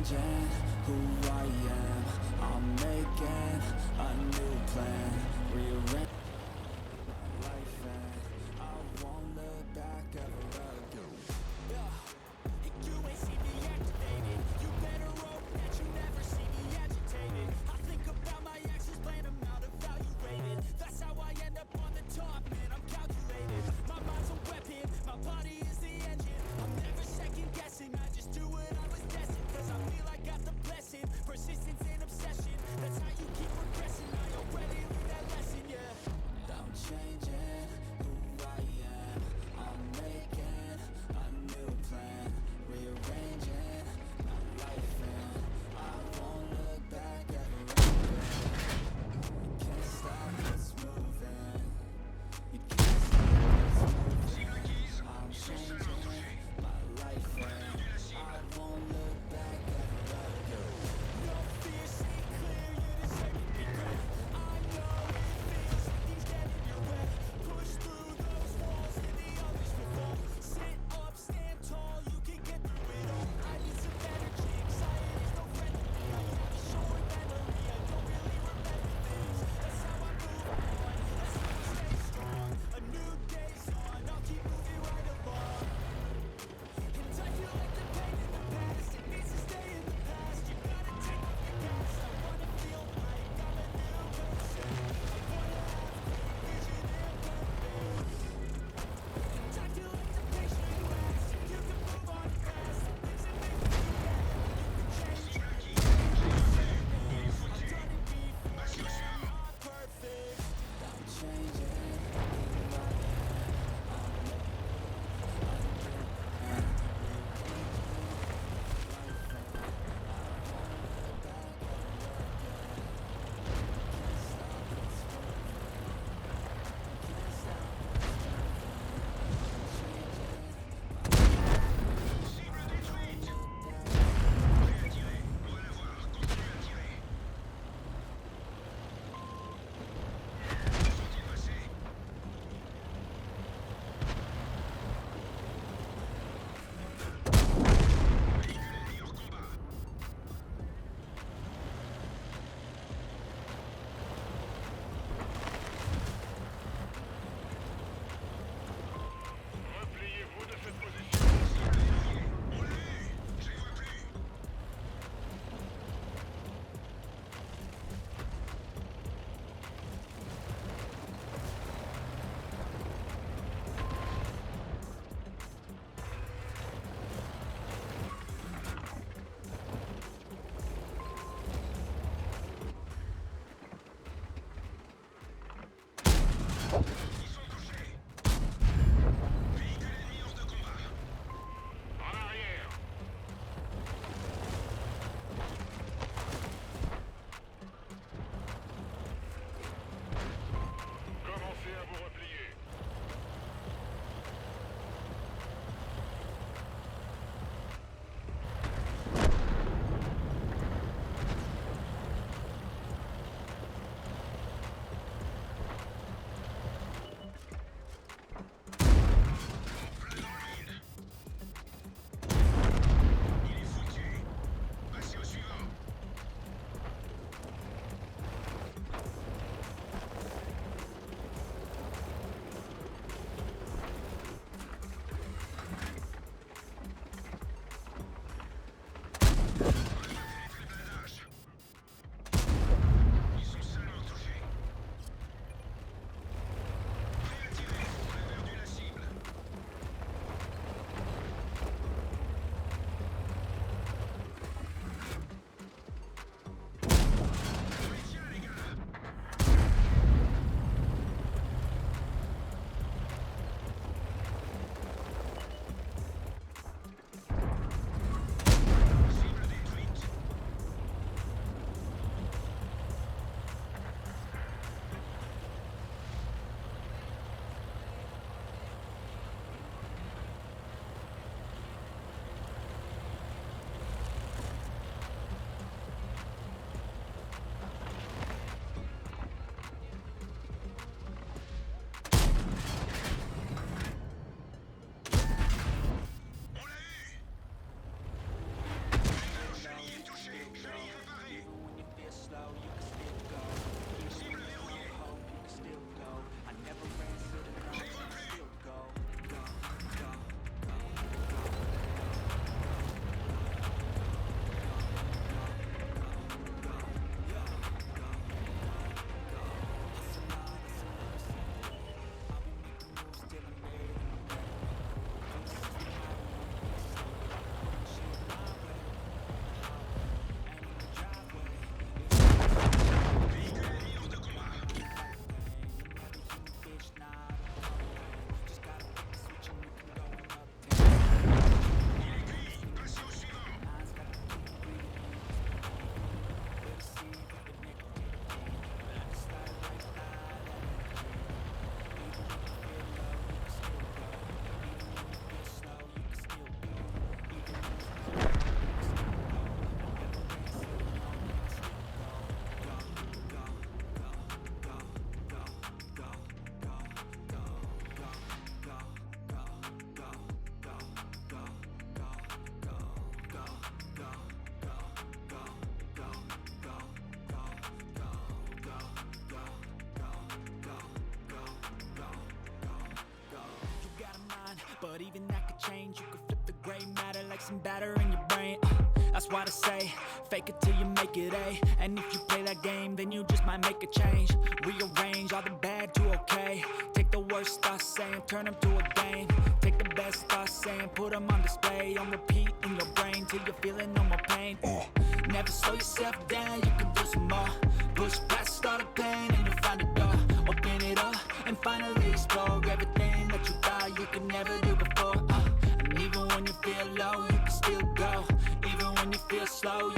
changing who I am. I'm making a new plan, rearrange my life, and I won't look back ever again. You ain't see me activated. You better hope that you never see me agitated. I think about my actions, plan them out, evaluated. That's how I end up on the top, man, I'm calculated. My mind's a weapon, my body is the engine. I'm never second guessing, I just do what I was destined. Cause I feel I got the blessing, persistence and obsession. That's how you keep progressing, I already learned that lesson, yeah. some batter in your brain. That's why I say, fake it till you make it A. And if you play that game, then you just might make a change. Rearrange all the bad to okay. Take the worst thoughts saying, turn them to a game. Take the best thoughts saying, put them on display. On repeat in your brain till you're feeling no more pain. Never slow yourself down, you can do some more. Push past all the pain and you'll find a door. Open it up and finally explore everything that you thought you could never do before. And even when you feel low, you can still go. Even when you feel slow,